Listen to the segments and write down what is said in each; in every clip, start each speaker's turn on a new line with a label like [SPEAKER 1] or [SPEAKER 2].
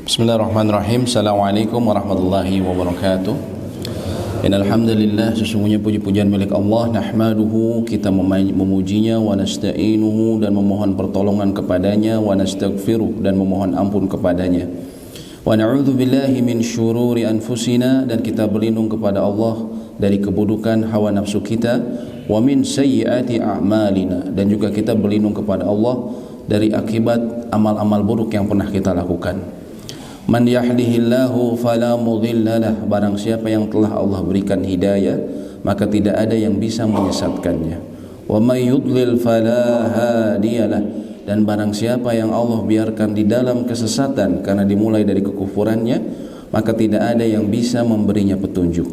[SPEAKER 1] Bismillahirrahmanirrahim. Assalamualaikum warahmatullahi wabarakatuh. Innal hamdalillah, sesungguhnya puji-pujian milik Allah, nahmaduhu, kita memujinya, wa nasta'inuhu, dan memohon pertolongan kepadanya, wa nastaghfiruh, dan memohon ampun kepadanya. Wa na'udzu billahi min syururi anfusina, dan kita berlindung kepada Allah dari keburukan hawa nafsu kita, wa min sayyiati a'malina, dan juga kita berlindung kepada Allah dari akibat amal-amal buruk yang pernah kita lakukan. Man yahdihillahu fala mudhillalah, barang siapa yang telah Allah berikan hidayah, maka tidak ada yang bisa menyesatkannya. Wa may yudlil fala hadiyalah, dan barang siapa yang Allah biarkan di dalam kesesatan karena dimulai dari kekufurannya, maka tidak ada yang bisa memberinya petunjuk.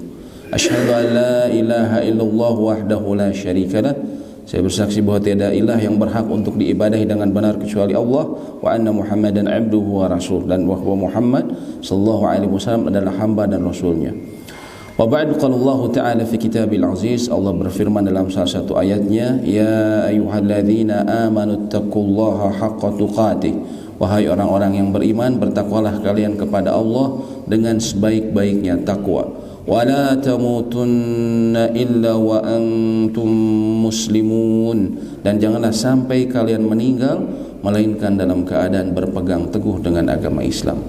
[SPEAKER 1] Asyhadu an la ilaha illallah wahdahu la syarikalah, saya bersaksi bahwa tiada ilah yang berhak untuk diibadahi dengan benar kecuali Allah, wa anna Muhammadan abduhu wa rasul, dan bahwa Muhammad sallallahu alaihi wasallam adalah hamba dan rasulnya. Wa ba'du, qala Allah ta'ala fi kitabil aziz, Allah berfirman dalam salah satu ayatnya, ya ayyuhalladzina amanu taqullaha haqqa tuqatih, wahai orang-orang yang beriman, bertakwalah kalian kepada Allah dengan sebaik-baiknya takwa. Wala tamutunna illa wa antum muslimun, dan janganlah sampai kalian meninggal melainkan dalam keadaan berpegang teguh dengan agama Islam.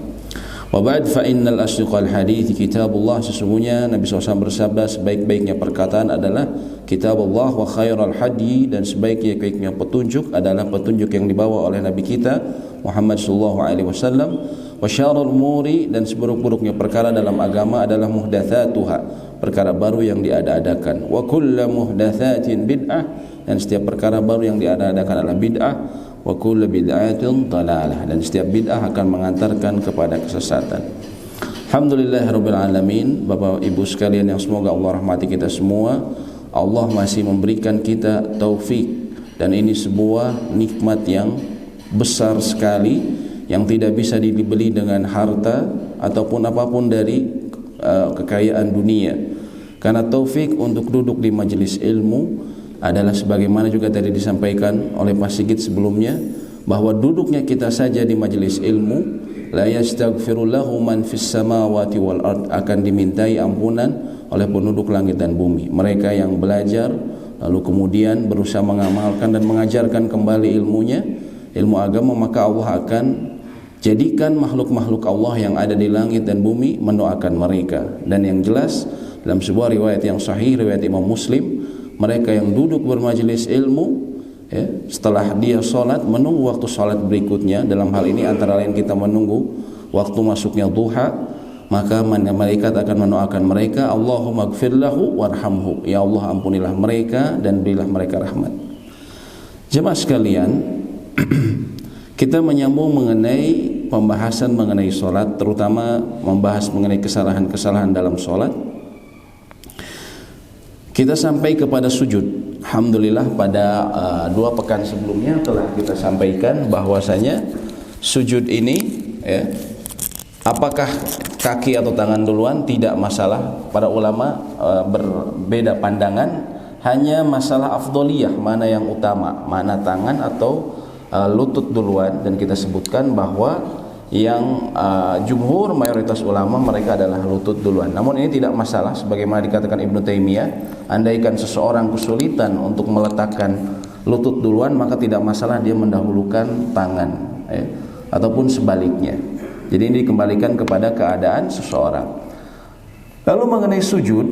[SPEAKER 1] Wa ba'd, fa innal asdiqal hadits kitabullah, sesungguhnya Nabi SAW bersabda, sebaik-baiknya perkataan adalah kitabullah, wa khairal hadi, dan sebaik-baiknya petunjuk adalah petunjuk yang dibawa oleh Nabi kita Muhammad sallallahu alaihi wasallam. Wa syarrul umuri, dan seburuk-buruknya perkara dalam agama adalah muhdatsatuha, perkara baru yang diada-adakan. Wa kullu muhdatsatin bid'ah, dan setiap perkara baru yang diada-adakan adalah bid'ah. Wa kullu bid'atin dhalalah, dan setiap bid'ah akan mengantarkan kepada kesesatan. Alhamdulillahirabbil alamin. Bapak Ibu sekalian yang semoga Allah rahmati kita semua, Allah masih memberikan kita taufik, dan ini sebuah nikmat yang besar sekali yang tidak bisa dibeli dengan harta ataupun apapun dari kekayaan dunia. Karena taufik untuk duduk di majelis ilmu adalah sebagaimana juga tadi disampaikan oleh Pak Sigit sebelumnya, bahwa duduknya kita saja di majelis ilmu, la yastaghfirullahu man fis samawati wal ard, akan dimintai ampunan oleh penduduk langit dan bumi. Mereka yang belajar lalu kemudian berusaha mengamalkan dan mengajarkan kembali ilmunya, ilmu agama, maka Allah akan jadikan makhluk-makhluk Allah yang ada di langit dan bumi mendoakan mereka. Dan yang jelas dalam sebuah riwayat yang sahih, riwayat Imam Muslim, mereka yang duduk bermajelis ilmu, setelah dia sholat, menunggu waktu sholat berikutnya, dalam hal ini antara lain kita menunggu waktu masuknya duha, maka malaikat akan mendoakan mereka, Allahumma gfir lahu warhamhu, ya Allah ampunilah mereka dan berilah mereka rahmat. Jemaah sekalian, kita menyambung mengenai pembahasan mengenai sholat, terutama membahas mengenai kesalahan-kesalahan dalam sholat. Kita sampai kepada sujud. Alhamdulillah pada 2 pekan sebelumnya telah kita sampaikan bahwasanya sujud ini, apakah kaki atau tangan duluan tidak masalah. Para ulama berbeda pandangan, hanya masalah afdoliyah, mana yang utama, mana tangan atau lutut duluan. Dan kita sebutkan bahwa yang jumhur mayoritas ulama mereka adalah lutut duluan. Namun ini tidak masalah, sebagaimana dikatakan Ibnu Taimiyah, andaikan seseorang kesulitan untuk meletakkan lutut duluan, maka tidak masalah dia mendahulukan tangan, ataupun sebaliknya. Jadi ini dikembalikan kepada keadaan seseorang. Lalu mengenai sujud,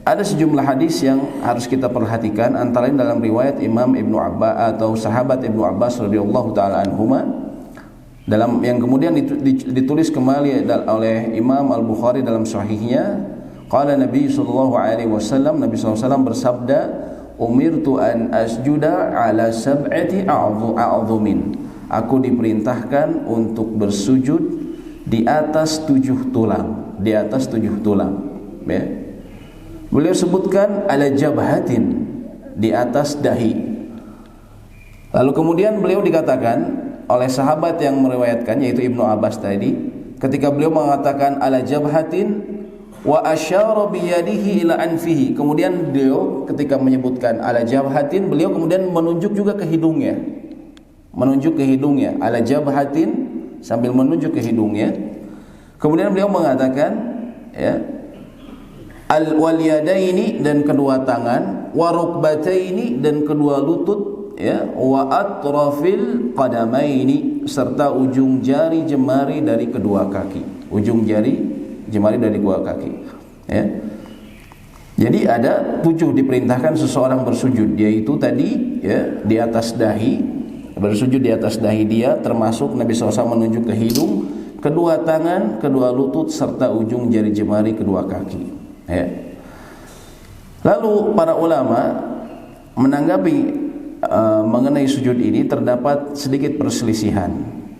[SPEAKER 1] ada sejumlah hadis yang harus kita perhatikan, antara lain dalam riwayat Imam Ibnu Abbas atau sahabat Ibnu Abbas radhiyallahu taala anhuma, dalam yang kemudian ditulis kembali oleh Imam Al-Bukhari dalam sahihnya, qala Nabi sallallahu alaihi wasallam, Nabi sallallahu alaihi wasallam bersabda, umirtu an asjuda ala sab'ati a'dhumin, aku diperintahkan untuk bersujud di atas 7 tulang, di atas 7 tulang, Beliau sebutkan ala jabhatin, di atas dahi. Lalu kemudian beliau dikatakan oleh sahabat yang meriwayatkan, yaitu Ibnu Abbas tadi, ketika beliau mengatakan ala jabhatin wa asyara biyadihi ila anfihi, kemudian beliau ketika menyebutkan ala jabhatin, beliau kemudian menunjuk juga ke hidungnya, ala jabhatin, sambil menunjuk ke hidungnya. Kemudian beliau mengatakan, ya, wal yadaini, dan kedua tangan, wa rukbataini, dan kedua lutut, ya, wa atrafil qadamaini, serta ujung jari jemari dari kedua kaki. Ujung jari jemari dari kedua kaki, ya. Jadi ada 7 diperintahkan seseorang bersujud, yaitu tadi, ya, di atas dahi, bersujud di atas dahi dia, termasuk Nabi SAW menunjuk ke hidung, kedua tangan, kedua lutut, serta ujung jari jemari kedua kaki, ya. Lalu para ulama menanggapi mengenai sujud ini terdapat sedikit perselisihan,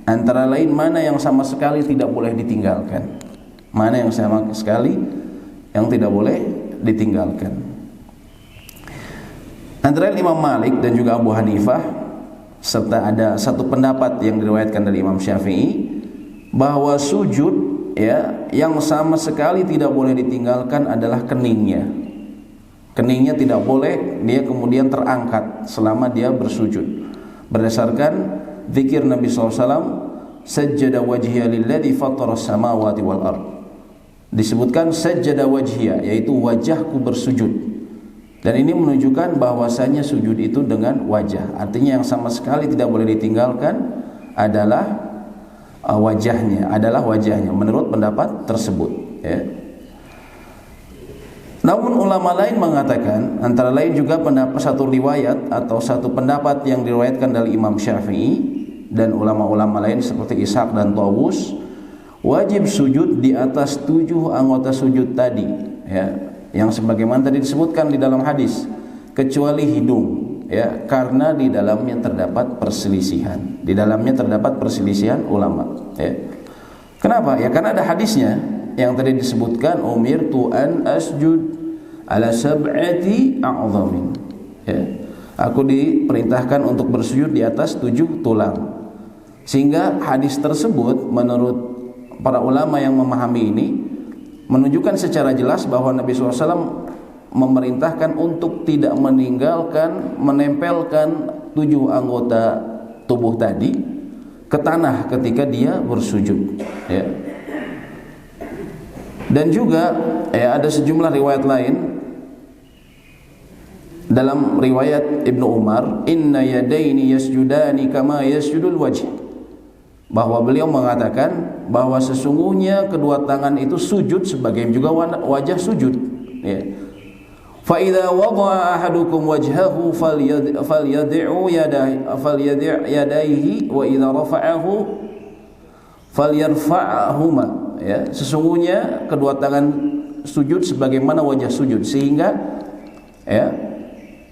[SPEAKER 1] antara lain mana yang sama sekali tidak boleh ditinggalkan, mana yang sama sekali yang tidak boleh ditinggalkan. Antara Imam Malik dan juga Abu Hanifah, serta ada satu pendapat yang diriwayatkan dari Imam Syafi'i, bahwa sujud, ya, yang sama sekali tidak boleh ditinggalkan adalah keningnya. Keningnya tidak boleh dia kemudian terangkat selama dia bersujud, berdasarkan zikir Nabi SAW, sajjada wajhiya lilladzi fattara samawati wal ard. Disebutkan sajjada wajhiya, yaitu wajahku bersujud. Dan ini menunjukkan bahwasanya sujud itu dengan wajah. Artinya yang sama sekali tidak boleh ditinggalkan adalah wajahnya, menurut pendapat tersebut, ya. Namun ulama lain mengatakan, antara lain juga pendapat satu riwayat atau satu pendapat yang diriwayatkan dari Imam Syafi'i dan ulama-ulama lain seperti Ishaq dan Tawus, wajib sujud di atas 7 anggota sujud tadi, ya, yang sebagaimana tadi disebutkan di dalam hadis, kecuali hidung, ya, karena di dalamnya terdapat perselisihan. Di dalamnya terdapat perselisihan ulama, ya. Kenapa? Ya karena ada hadisnya yang tadi disebutkan, umirtu an asjud ala sab'ati a'zamin, ya. Aku diperintahkan untuk bersujud di atas 7 tulang. Sehingga hadis tersebut menurut para ulama yang memahami ini menunjukkan secara jelas bahwa Nabi SAW memerintahkan untuk tidak menempelkan 7 anggota tubuh tadi ke tanah ketika dia bersujud, ya. Dan juga, ya, ada sejumlah riwayat lain. Dalam riwayat Ibnu Umar, inna yadaini yasjudani kama yasjudul wajh, bahwa beliau mengatakan bahwa sesungguhnya kedua tangan itu sujud sebagaimana juga wajah sujud, ya. Fa idza wada'a ahadukum wajhahu falyad'u yadayhi wa idza rafa'ahu falyarfa'huma, ya. Sesungguhnya kedua tangan sujud sebagaimana wajah sujud, sehingga, ya,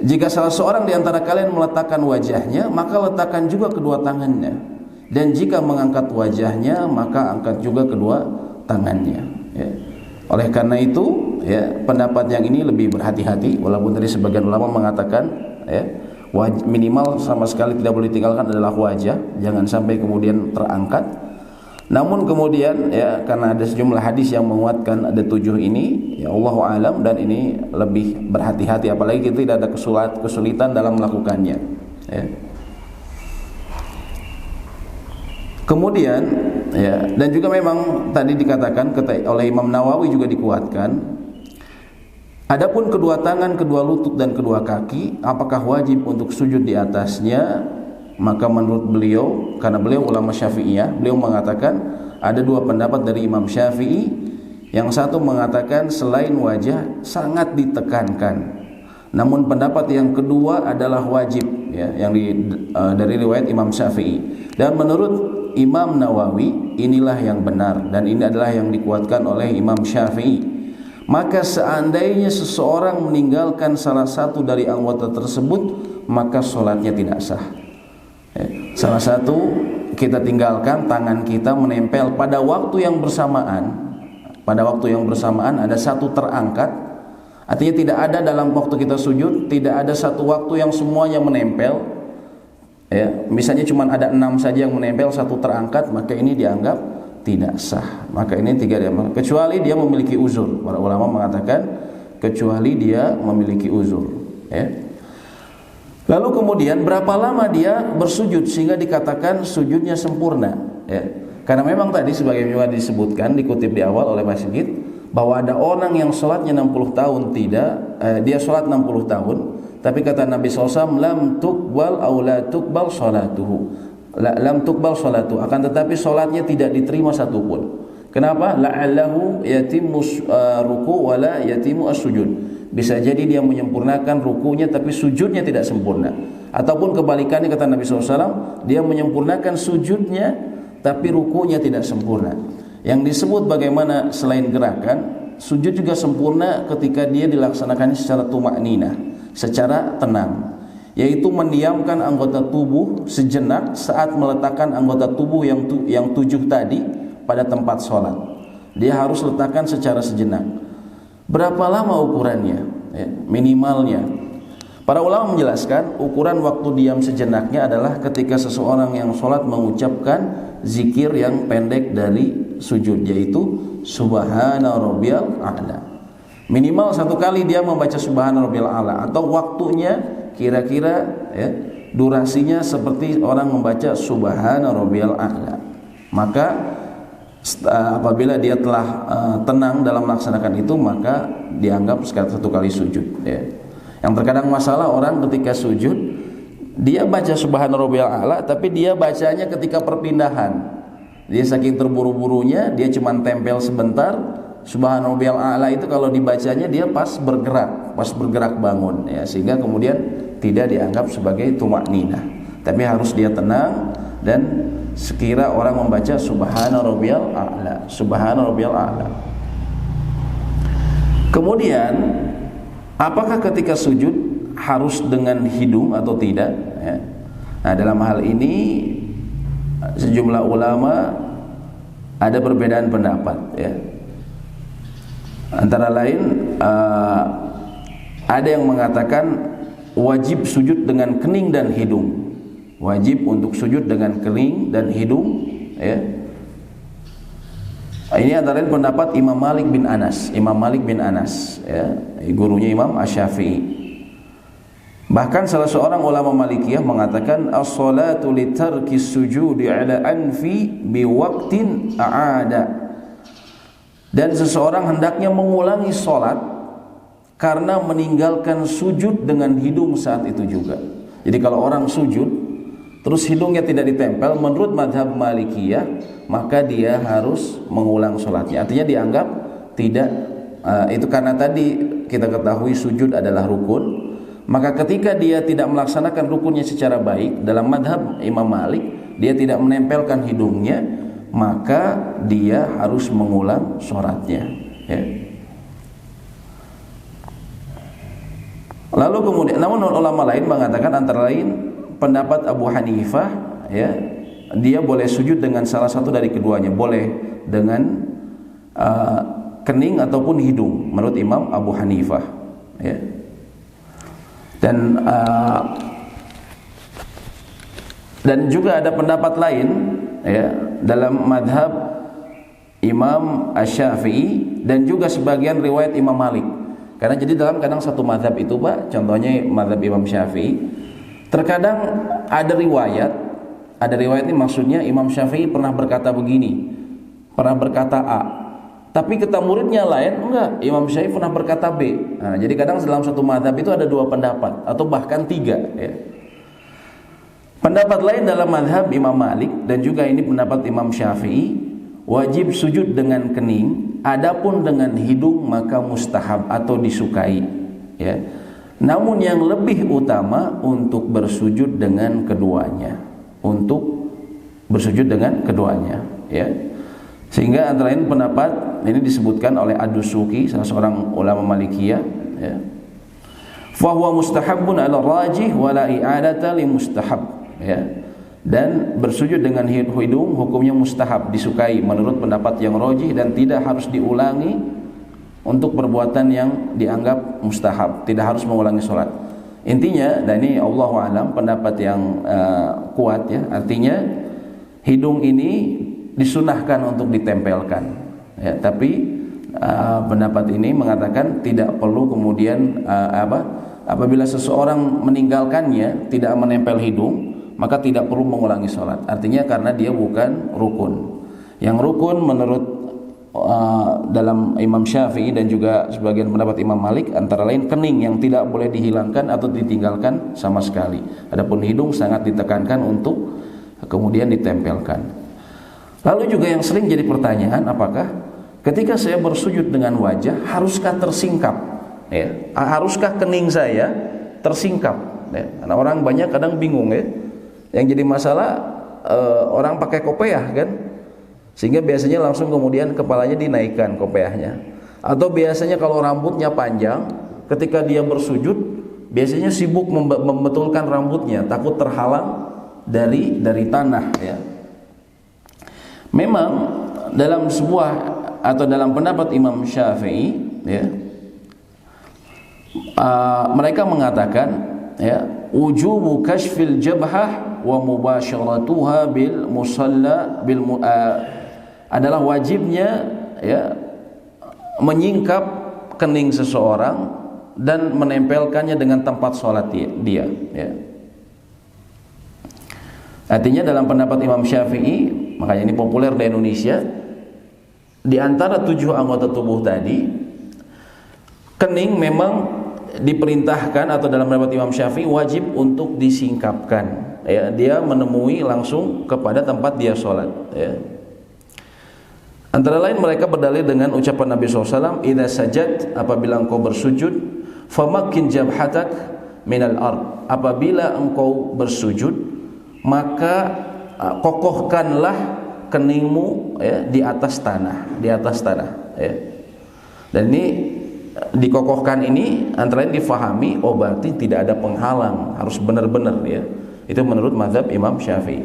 [SPEAKER 1] jika salah seorang di antara kalian meletakkan wajahnya, maka letakkan juga kedua tangannya. Dan jika mengangkat wajahnya, maka angkat juga kedua tangannya, ya. Oleh karena itu, ya, pendapat yang ini lebih berhati-hati, walaupun tadi sebagian ulama mengatakan, ya, minimal sama sekali tidak boleh ditinggalkan adalah wajah, jangan sampai kemudian terangkat. Namun kemudian, ya, karena ada sejumlah hadis yang menguatkan ada 7 ini, ya, Allahu a'lam, dan ini lebih berhati-hati, apalagi kita tidak ada kesulitan dalam melakukannya, ya. Kemudian, ya, dan juga memang tadi dikatakan oleh Imam Nawawi juga dikuatkan, adapun kedua tangan, kedua lutut, dan kedua kaki, apakah wajib untuk sujud di atasnya? Maka menurut beliau, karena beliau ulama Syafi'iyah, beliau mengatakan ada 2 pendapat dari Imam Syafi'i. Yang satu mengatakan selain wajah sangat ditekankan. Namun pendapat yang kedua adalah wajib, ya, yang dari riwayat Imam Syafi'i. Dan menurut Imam Nawawi inilah yang benar, dan ini adalah yang dikuatkan oleh Imam Syafi'i. Maka seandainya seseorang meninggalkan salah satu dari anggota tersebut, maka sholatnya tidak sah. Salah satu kita tinggalkan, tangan kita menempel pada waktu yang bersamaan. Pada waktu yang bersamaan ada satu terangkat. Artinya tidak ada dalam waktu kita sujud, tidak ada satu waktu yang semuanya menempel, ya. Misalnya cuma ada 6 saja yang menempel, satu terangkat, maka ini dianggap tidak sah. Maka ini 3 diamal, kecuali dia memiliki uzur. Para ulama mengatakan kecuali dia memiliki uzur, ya. Lalu kemudian berapa lama dia bersujud sehingga dikatakan sujudnya sempurna, ya. Karena memang tadi sebagaimana disebutkan, dikutip di awal oleh Mas Sigit, bahwa ada orang yang sholatnya 60 tahun dia sholat 60 tahun, tapi kata Nabi SAW, lam tuqbal aw la tuqbal sholatuhu, lam tuqbal sholatuhu, akan tetapi sholatnya tidak diterima satupun. Kenapa? La'allahu yatimmu ruku wa la yatimmu as-sujud. Bisa jadi dia menyempurnakan rukunya tapi sujudnya tidak sempurna. Ataupun kebalikannya kata Nabi SAW, dia menyempurnakan sujudnya tapi rukunya tidak sempurna. Yang disebut bagaimana selain gerakan, sujud juga sempurna ketika dia dilaksanakannya secara tumakninah, secara tenang, yaitu mendiamkan anggota tubuh sejenak saat meletakkan anggota tubuh yang 7 tadi pada tempat sholat. Dia harus letakkan secara sejenak. Berapa lama ukurannya? Minimalnya. Para ulama menjelaskan ukuran waktu diam sejenaknya adalah ketika seseorang yang sholat mengucapkan zikir yang pendek dari sujud, yaitu subhana rabbiyal a'la. Minimal 1 kali dia membaca subhana rabbiyal a'la, atau waktunya kira-kira durasinya seperti orang membaca subhana rabbiyal a'la. Maka apabila dia telah tenang dalam melaksanakan itu, maka dianggap 1 kali sujud. Yang terkadang masalah orang ketika sujud, dia baca subhana rabbiyal a'la, tapi dia bacanya ketika perpindahan. Dia saking terburu-burunya, dia cuma tempel sebentar. Subhana rabbiyal a'la itu kalau dibacanya dia pas bergerak bangun, sehingga kemudian tidak dianggap sebagai tumakninah, tapi harus dia tenang. Dan sekira orang membaca subhana rabbiyal a'la, subhana rabbiyal a'la. Kemudian apakah ketika sujud harus dengan hidung atau tidak? Nah, dalam hal ini sejumlah ulama ada perbedaan pendapat. Antara lain ada yang mengatakan wajib sujud dengan kening dan hidung. Wajib untuk sujud dengan kening dan hidung. Ini antara lain pendapat Imam Malik bin Anas. Gurunya Imam Asy-Syafi'i. Bahkan salah seorang ulama Malikiyah mengatakan as-salatu li tarki sujudi ala anfi bi waqtin a'ada. Dan seseorang hendaknya mengulangi salat karena meninggalkan sujud dengan hidung saat itu juga. Jadi kalau orang sujud terus hidungnya tidak ditempel, menurut mazhab Malikiyah, maka dia harus mengulang salatnya. Artinya dianggap tidak itu karena tadi kita ketahui sujud adalah rukun. Maka ketika dia tidak melaksanakan rukunnya secara baik, dalam madhab Imam Malik, dia tidak menempelkan hidungnya, maka dia harus mengulang sholatnya. Lalu kemudian, namun ulama lain mengatakan, antara lain pendapat Abu Hanifah, dia boleh sujud dengan salah satu dari keduanya, boleh dengan kening ataupun hidung, menurut Imam Abu Hanifah. Dan juga ada pendapat lain dalam madhab Imam Asy-Syafi'i dan juga sebagian riwayat Imam Malik. Karena jadi dalam kadang satu madhab itu Pak, contohnya madhab Imam Syafi'i, terkadang ada riwayat ini maksudnya Imam Syafi'i pernah berkata begini, pernah berkata A, tapi kata muridnya lain, enggak, Imam Syafi'i pernah berkata B. Nah, jadi kadang dalam satu mazhab itu ada 2 pendapat atau bahkan 3. Pendapat lain dalam mazhab Imam Malik dan juga ini pendapat Imam Syafi'i, wajib sujud dengan kening, adapun dengan hidung maka mustahab atau disukai. Namun yang lebih utama untuk bersujud dengan keduanya, Sehingga antara lain pendapat ini disebutkan oleh Ad-Dusuki, salah seorang ulama Malikiyah, fa huwa mustahabbun 'ala rajih wa la i'adata li mustahab. Dan bersujud dengan hidung hukumnya mustahab, disukai menurut pendapat yang rajih, dan tidak harus diulangi untuk perbuatan yang dianggap mustahab, tidak harus mengulangi sholat. Intinya, dan ini Allahu a'lam pendapat yang kuat, artinya hidung ini disunahkan untuk ditempelkan, tapi pendapat ini mengatakan tidak perlu kemudian apabila seseorang meninggalkannya, tidak menempel hidung, maka tidak perlu mengulangi sholat. Artinya karena dia bukan rukun. Yang rukun menurut dalam Imam Syafi'i dan juga sebagian pendapat Imam Malik antara lain kening yang tidak boleh dihilangkan atau ditinggalkan sama sekali. Adapun hidung sangat ditekankan untuk kemudian ditempelkan. Lalu juga yang sering jadi pertanyaan, apakah ketika saya bersujud dengan wajah haruskah tersingkap? Ya, haruskah kening saya tersingkap? Ya, karena orang banyak kadang bingung ya. Yang jadi masalah orang pakai kopiah kan, sehingga biasanya langsung kemudian kepalanya dinaikkan kopiahnya. Atau biasanya kalau rambutnya panjang, ketika dia bersujud biasanya sibuk membetulkan rambutnya, takut terhalang dari tanah ya. Memang dalam sebuah atau dalam pendapat Imam Syafi'i ya, mereka mengatakan ya, wujubu kashfil jabhah wa mubasharatuha bil musalla adalah wajibnya ya menyingkap kening seseorang dan menempelkannya dengan tempat sholat dia ya. Artinya dalam pendapat Imam Syafi'i, makanya ini populer di Indonesia, di antara 7 anggota tubuh tadi, kening memang diperintahkan atau dalam pendapat Imam Syafi'i wajib untuk disingkapkan ya, dia menemui langsung kepada tempat dia sholat ya. Antara lain mereka berdalil dengan ucapan Nabi SAW, idza sajad, apabila engkau bersujud, famakkin jabhatak minal ard, apabila engkau bersujud maka kokohkanlah keningmu ya, di atas tanah ya. Dan ini dikokohkan ini antara lain difahami, oh berarti tidak ada penghalang, harus benar-benar ya. Itu menurut mazhab Imam Syafi'i.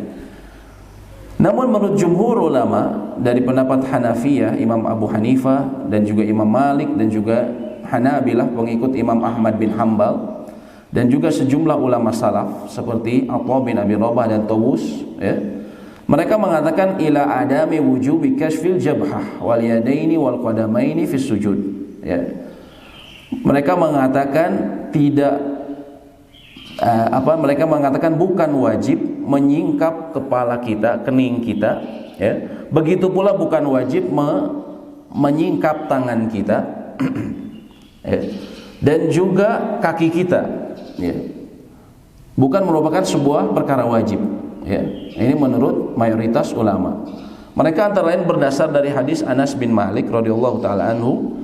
[SPEAKER 1] Namun menurut jumhur ulama dari pendapat Hanafiyah, Imam Abu Hanifah dan juga Imam Malik dan juga Hanabilah pengikut Imam Ahmad bin Hambal dan juga sejumlah ulama salaf seperti Atha bin Abi Rabah dan Tawus ya, mereka mengatakan ila adami wujubi kashfil jabhah wal yadaini wal qadamaini fi sujud ya. Mereka mengatakan tidak mereka mengatakan bukan wajib menyingkap kepala kita, kening kita ya. Begitu pula bukan wajib menyingkap tangan kita ya. Dan juga kaki kita ya. Bukan merupakan sebuah perkara wajib ya. Ini menurut mayoritas ulama. Mereka antara lain berdasar dari hadis Anas bin Malik radhiyallahu taala anhu,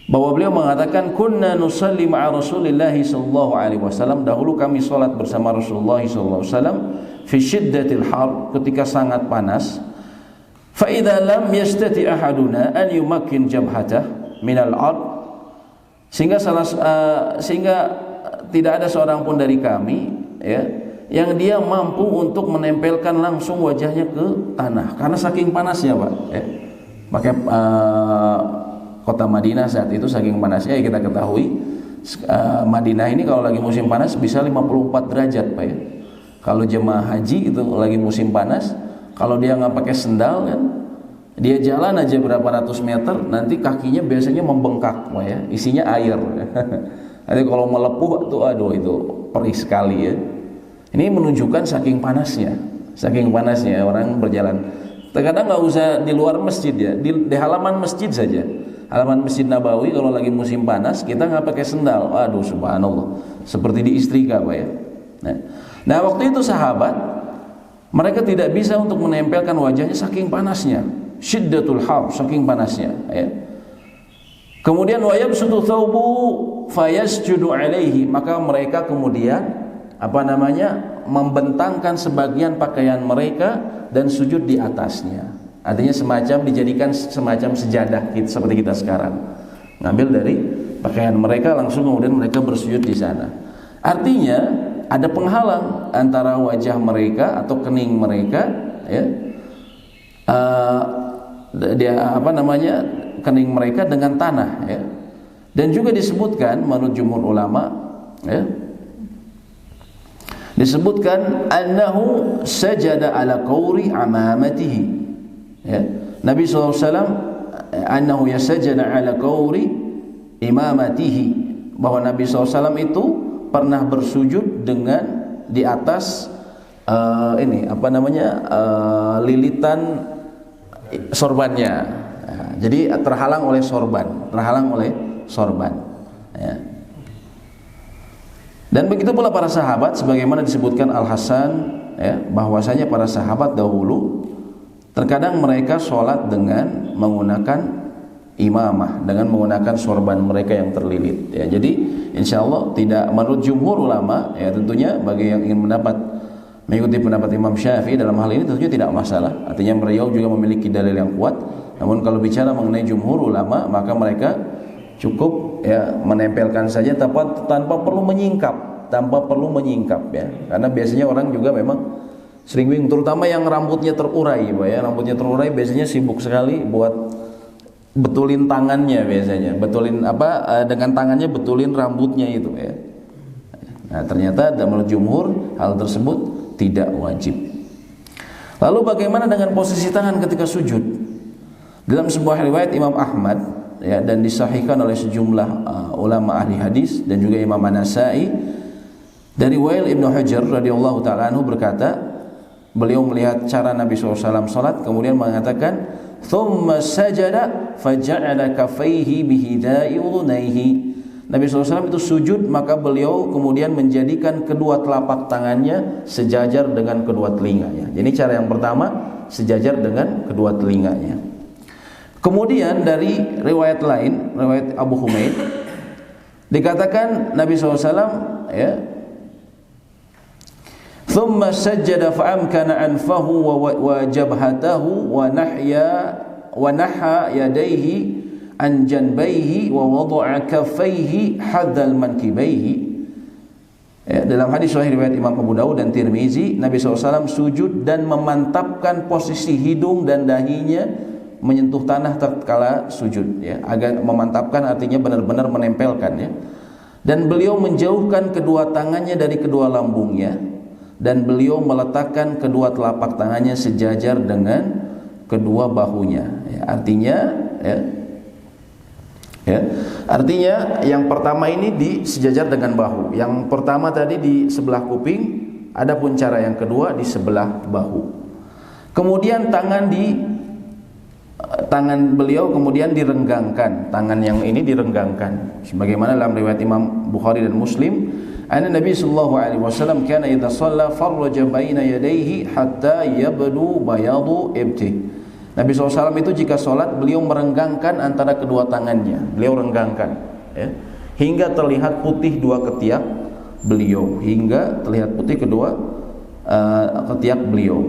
[SPEAKER 1] bahwa beliau mengatakan kunna nusalli ma'a Rasulillah sallallahu alaihi wasallam, dahulu kami salat bersama Rasulullah sallallahu alaihi wasallam fi syiddatil har, ketika sangat panas, fa idza lam yastati ahaduna an yumakkin jabhatah minal ard, sehingga tidak ada seorang pun dari kami ya yang dia mampu untuk menempelkan langsung wajahnya ke tanah karena saking panasnya Pak ya. Maka kota Madinah saat itu saking panasnya ya, kita ketahui Madinah ini kalau lagi musim panas bisa 54 derajat Pak ya. Kalau jemaah haji itu lagi musim panas, kalau dia nggak pakai sendal kan, dia jalan aja berapa ratus meter nanti kakinya biasanya membengkak Pak ya, isinya air. Nanti kalau melepuh tuh aduh itu perih sekali ya. Ini menunjukkan saking panasnya orang berjalan. Terkadang nggak usah di luar masjid ya, di halaman masjid saja. Halaman Masjid Nabawi kalau lagi musim panas kita nggak pakai sendal, aduh subhanallah, seperti diistrika Pak ya. Nah waktu itu sahabat mereka tidak bisa untuk menempelkan wajahnya saking panasnya, syiddatul har, saking panasnya ya. Kemudian wa yabsutu thawbu fayasjudu alaihi, maka mereka kemudian membentangkan sebagian pakaian mereka dan sujud di atasnya. Artinya semacam dijadikan semacam sejadah seperti kita sekarang. Ngambil dari pakaian mereka langsung kemudian mereka bersujud di sana. Artinya ada penghalang antara wajah mereka atau kening mereka ya. Kening mereka dengan tanah ya. Dan juga disebutkan menurut jumhur ulama ya, disebutkan annahu sajada ala qawri amamatihi ya. Nabi SAW annahu yasajada ala qawri imamatihi, bahwa Nabi SAW itu pernah bersujud dengan di atas lilitan sorbannya. Nah, jadi terhalang oleh sorban. Ya. Dan begitu pula para sahabat, sebagaimana disebutkan Al-Hasan, ya, bahwasanya para sahabat dahulu terkadang mereka sholat dengan menggunakan imamah, dengan menggunakan sorban mereka yang terlilit. Ya, jadi insya Allah tidak, menurut jumhur ulama, ya tentunya bagi yang ingin mengikuti pendapat Imam Syafi'i dalam hal ini tentunya tidak masalah. Artinya beliau juga memiliki dalil yang kuat. Namun kalau bicara mengenai jumhur ulama, maka mereka cukup ya menempelkan saja tanpa perlu menyingkap, ya. Karena biasanya orang juga memang sering bingung, terutama yang rambutnya terurai, Pak, ya. Rambutnya terurai biasanya sibuk sekali buat betulin tangannya, biasanya betulin dengan tangannya betulin rambutnya itu, ya. Nah, ternyata menurut jumhur hal tersebut tidak wajib. Lalu bagaimana dengan posisi tangan ketika sujud? Dalam sebuah riwayat Imam Ahmad, ya, dan disahihkan oleh sejumlah ulama ahli hadis dan juga Imam An-Nasa'i, dari Wail Ibnu Hajar radhiyallahu taala anhu berkata, beliau melihat cara Nabi SAW salat, kemudian mengatakan, "Tsumma sajada faja'ala kaffaihi bihidai udhunaihi." Nabi SAW itu sujud, maka beliau kemudian menjadikan kedua telapak tangannya sejajar dengan kedua telinganya. Jadi cara yang pertama sejajar dengan kedua telinganya. Kemudian dari riwayat lain, riwayat Abu Humaid, dikatakan Nabi SAW, ya, "Thumma sajjada fa'amkana anfahu wa jabhatahu wa naha yadayhi an janbayhi wa wada'a kaffaihi hadzal mankibaihi." Ya, dalam hadis sahih riwayat Imam Abu Dawud dan Tirmizi, Nabi SAW sujud dan memantapkan posisi hidung dan dahinya menyentuh tanah tatkala sujud, ya. Agar memantapkan artinya benar-benar menempelkan, ya. Dan beliau menjauhkan kedua tangannya dari kedua lambungnya, dan beliau meletakkan kedua telapak tangannya sejajar dengan kedua bahunya, ya. Artinya, artinya yang pertama ini sejajar dengan bahu. Yang pertama tadi di sebelah kuping, adapun cara yang kedua di sebelah bahu. Kemudian tangan beliau kemudian direnggangkan, tangan yang ini direnggangkan, sebagaimana dalam riwayat Imam Bukhari dan Muslim, anna Nabi sallallahu alaihi wasallam kana idza shalla farraja baina yadayhi hatta yabdu bayadu ibtih. Nabi SAW itu jika sholat beliau merenggangkan antara kedua tangannya, beliau renggangkan, ya, hingga terlihat putih dua ketiak beliau, ketiak beliau.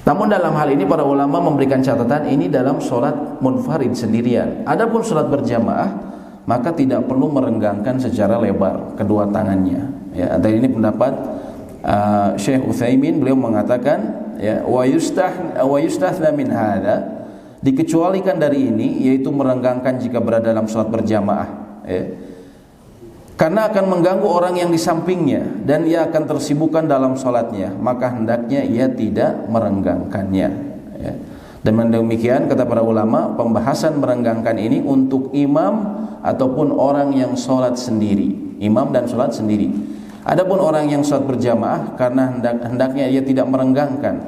[SPEAKER 1] Namun dalam hal ini para ulama memberikan catatan, ini dalam sholat munfarid sendirian. Adapun sholat berjamaah, maka tidak perlu merenggangkan secara lebar kedua tangannya, ya. Dan ini pendapat Syekh Utsaimin, beliau mengatakan, ya, wa yustathna min hadza, dikecualikan dari ini, yaitu merenggangkan jika berada dalam sholat berjamaah, ya. Karena akan mengganggu orang yang di sampingnya dan ia akan tersibukkan dalam sholatnya, maka hendaknya ia tidak merenggangkannya, ya. Dan demikian kata para ulama, pembahasan merenggangkan ini untuk imam ataupun orang yang sholat sendiri, imam dan sholat sendiri. Adapun orang yang sholat berjamaah, karena hendaknya ia tidak merenggangkan,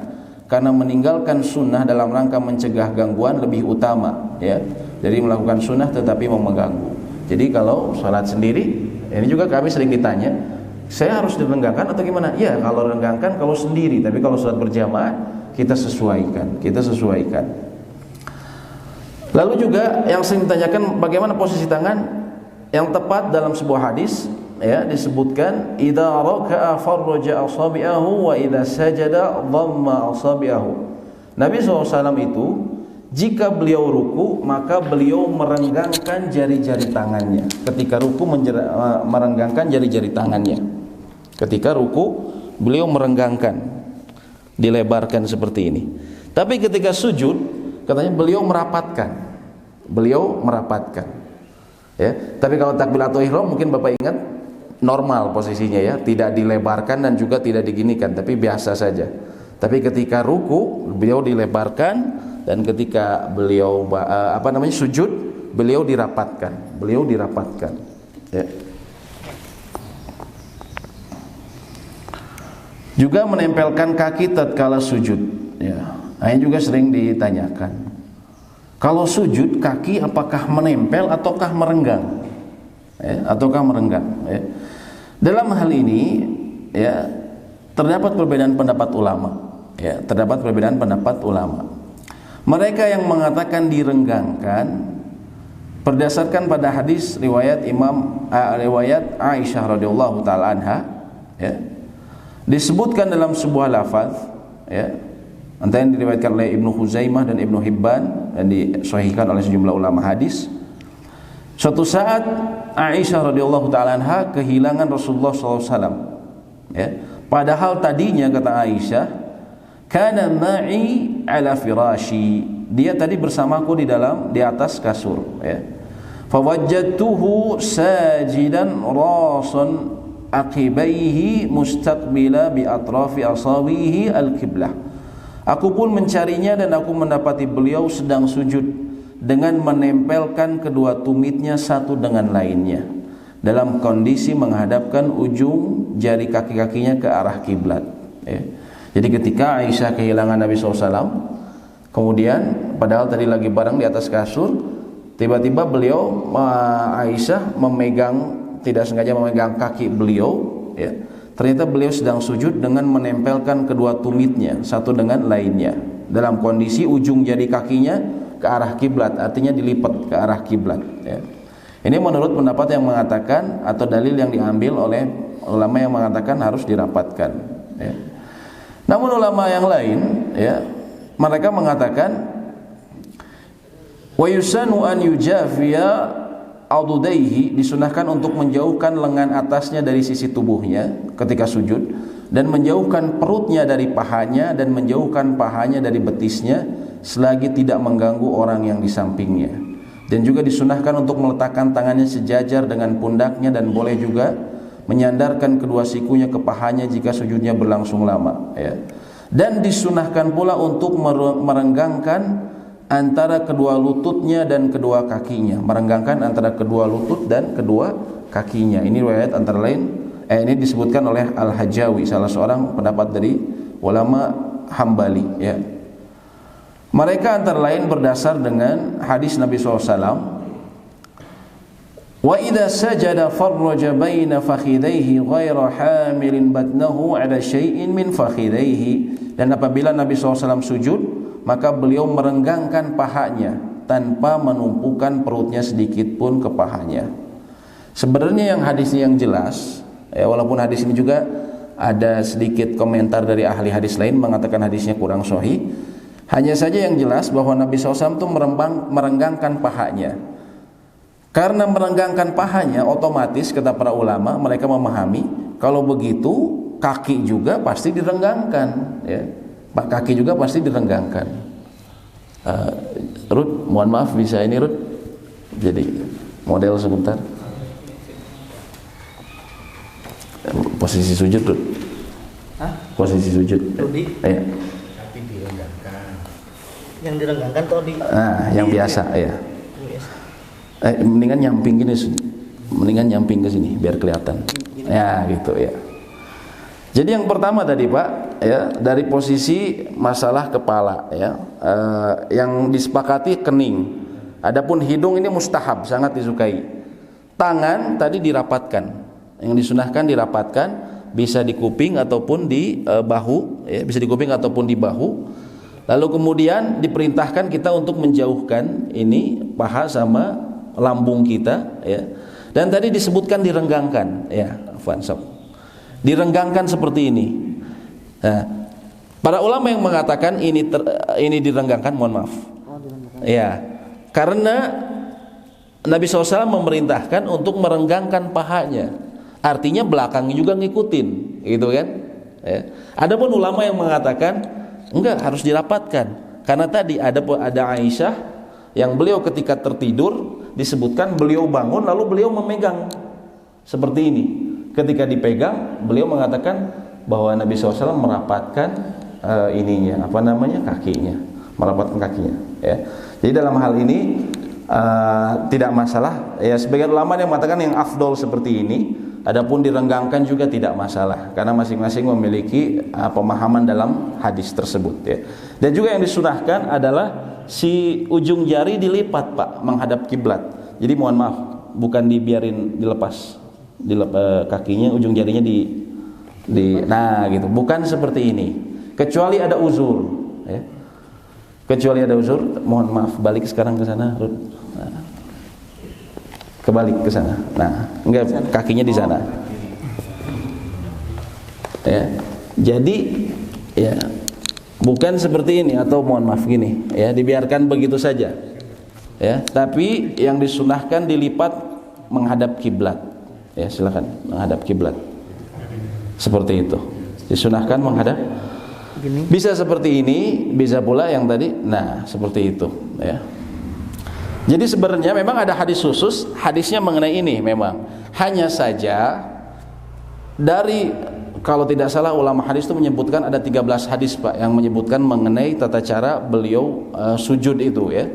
[SPEAKER 1] karena meninggalkan sunnah dalam rangka mencegah gangguan lebih utama, ya. Jadi melakukan sunnah tetapi mengganggu. Jadi kalau sholat sendiri, ini juga kami sering ditanya, saya harus direnggangkan atau gimana? Ya, kalau renggangkan kalau sendiri, tapi kalau sholat berjamaah kita sesuaikan. Lalu juga yang sering ditanyakan, bagaimana posisi tangan yang tepat dalam sebuah hadis, ya, disebutkan idza raka'a farraja asabi'ahu wa idza sajada dhamma asabi'ahu. Nabi SAW itu jika beliau ruku, maka beliau merenggangkan jari-jari tangannya. Ketika ruku merenggangkan jari-jari tangannya. Ketika ruku beliau merenggangkan, dilebarkan seperti ini. Tapi ketika sujud, katanya beliau merapatkan. Ya. Tapi kalau takbiratul ihram mungkin Bapak ingat normal posisinya, ya, tidak dilebarkan dan juga tidak diginikan, tapi biasa saja. Tapi ketika ruku beliau dilebarkan, dan ketika beliau sujud beliau dirapatkan, ya. Juga menempelkan kaki tatkala sujud, ya. Nah, ini juga sering ditanyakan. Kalau sujud kaki apakah menempel ataukah merenggang? Ataukah merenggang? Dalam hal ini ya terdapat perbedaan pendapat ulama. Terdapat perbedaan pendapat ulama. Mereka yang mengatakan direnggangkan berdasarkan pada hadis riwayat riwayat Aisyah radhiyallahu taala anha, disebutkan dalam sebuah lafaz, antara yang diriwayatkan oleh Ibnu Khuzaimah dan Ibnu Hibban dan disahihkan oleh sejumlah ulama hadis. Suatu saat Aisyah radhiyallahu taala anha kehilangan Rasulullah SAW. Padahal tadinya kata Aisyah, kana ma'i ala firashi, dia tadi bersamaku di atas kasur. Fawajjadtuhu sajidan rasan aqibaihi mustaqbila bi atrafi asabihi al-qiblah. Aku pun mencarinya dan aku mendapati beliau sedang sujud dengan menempelkan kedua tumitnya satu dengan lainnya dalam kondisi menghadapkan ujung jari kaki-kakinya ke arah kiblat. Jadi ketika Aisyah kehilangan Nabi SAW, kemudian padahal tadi lagi bareng di atas kasur, tiba-tiba beliau Aisyah tidak sengaja memegang kaki beliau, ternyata beliau sedang sujud dengan menempelkan kedua tumitnya satu dengan lainnya dalam kondisi ujung jari kakinya ke arah kiblat, artinya dilipat ke arah kiblat. Ini menurut pendapat yang mengatakan atau dalil yang diambil oleh ulama yang mengatakan harus dirapatkan. Namun ulama yang lain, mereka mengatakan wa yusanu an yujafiya aududaihi, disunahkan untuk menjauhkan lengan atasnya dari sisi tubuhnya ketika sujud dan menjauhkan perutnya dari pahanya dan menjauhkan pahanya dari betisnya selagi tidak mengganggu orang yang di sampingnya. Dan juga disunahkan untuk meletakkan tangannya sejajar dengan pundaknya dan boleh juga menyandarkan kedua sikunya ke pahanya jika sujudnya berlangsung lama. Dan disunahkan pula untuk merenggangkan antara kedua lututnya dan kedua kakinya, merenggangkan antara kedua lutut dan kedua kakinya. Ini riwayat antara lain ini disebutkan oleh Al-Hajjawi, salah seorang pendapat dari ulama Hambali. Mereka antara lain berdasar dengan hadis Nabi SAW, wa idza sajada farraja baina fakhidaihi ghaira hamilin batnahu ala syai'in min fakhidaihi, dan apabila Nabi SAW sujud maka beliau merenggangkan pahanya tanpa menumpukan perutnya sedikit pun ke pahanya. Sebenarnya yang hadisnya yang jelas, walaupun hadis ini juga ada sedikit komentar dari ahli hadis lain mengatakan hadisnya kurang sahih, hanya saja yang jelas bahwa Nabi SAW itu merenggangkan pahanya. Karena merenggangkan pahanya, otomatis kata para ulama, mereka memahami kalau begitu kaki juga pasti direnggangkan. Kaki juga pasti direnggangkan. Ruth, mohon maaf bisa ini Ruth jadi model sebentar. Posisi sujud Ruth. Posisi sujud. Iya.
[SPEAKER 2] Tapi direnggangkan. Yang direnggangkan tadi.
[SPEAKER 1] Yang biasa, ya. Mendingan nyamping gini, mendingan nyamping ke sini biar kelihatan. Ya, gitu ya. Jadi yang pertama tadi Pak, dari posisi masalah kepala, yang disepakati kening. Adapun hidung ini mustahab, sangat disukai. Tangan tadi dirapatkan, yang disunahkan dirapatkan, bisa di kuping ataupun di bahu, bisa di kuping ataupun di bahu. Lalu kemudian diperintahkan kita untuk menjauhkan ini paha sama lambung kita, dan tadi disebutkan direnggangkan, direnggangkan seperti ini. Nah, para ulama yang mengatakan ini direnggangkan, mohon maaf, karena Nabi SAW memerintahkan untuk merenggangkan pahanya, artinya belakangnya juga ngikutin, gitu kan? Adapun ulama yang mengatakan enggak, harus dirapatkan, karena tadi ada Aisyah yang beliau ketika tertidur disebutkan beliau bangun lalu beliau memegang seperti ini. Ketika dipegang, beliau mengatakan bahwa Nabi SAW merapatkan kakinya, merapatkan kakinya. Jadi dalam hal ini tidak masalah. Sebagian ulama yang mengatakan yang afdol seperti ini, Adapun direnggangkan juga tidak masalah karena masing-masing memiliki pemahaman dalam hadis tersebut ya. Dan juga yang disunahkan adalah si ujung jari dilipat Pak menghadap kiblat. Jadi mohon maaf, bukan dibiarin dilepas. Kakinya ujung jarinya nah gitu. Bukan seperti ini. Kecuali ada uzur ya. Kecuali ada uzur, mohon maaf, balik sekarang ke sana. Nah. Kebalik ke sana. Nah, enggak, kakinya di sana. Ya. Jadi ya bukan seperti ini atau mohon maaf gini, ya, dibiarkan begitu saja. Ya, tapi yang disunahkan dilipat menghadap kiblat. Ya, silakan menghadap kiblat. Seperti itu. Disunahkan menghadap. Bisa seperti ini, bisa pula yang tadi. Nah, seperti itu, ya. Jadi sebenarnya memang ada hadis khusus, hadisnya mengenai ini memang. Hanya saja dari, kalau tidak salah ulama hadis itu menyebutkan ada 13 hadis Pak yang menyebutkan mengenai tata cara beliau sujud itu ya.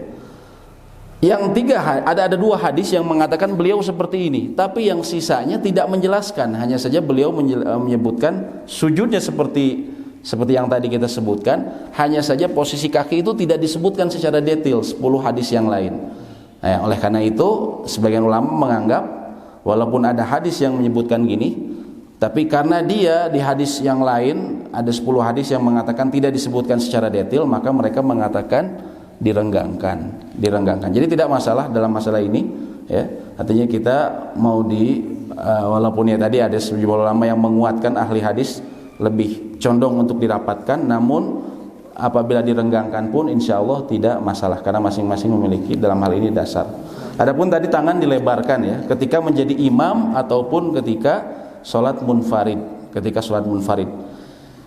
[SPEAKER 1] Yang ada 2 hadis yang mengatakan beliau seperti ini, tapi yang sisanya tidak menjelaskan, hanya saja beliau menyebutkan sujudnya seperti yang tadi kita sebutkan, hanya saja posisi kaki itu tidak disebutkan secara detail 10 hadis yang lain. Nah, oleh karena itu sebagian ulama menganggap walaupun ada hadis yang menyebutkan gini, tapi karena dia di hadis yang lain ada 10 hadis yang mengatakan tidak disebutkan secara detail, maka mereka mengatakan direnggangkan. Jadi tidak masalah dalam masalah ini ya. Artinya kita mau walaupun ya tadi ada sejumlah ulama yang menguatkan, ahli hadis lebih condong untuk dirapatkan, namun apabila direnggangkan pun insya Allah tidak masalah karena masing-masing memiliki dalam hal ini dasar. Adapun tadi tangan dilebarkan ya ketika menjadi imam ataupun ketika sholat munfarid.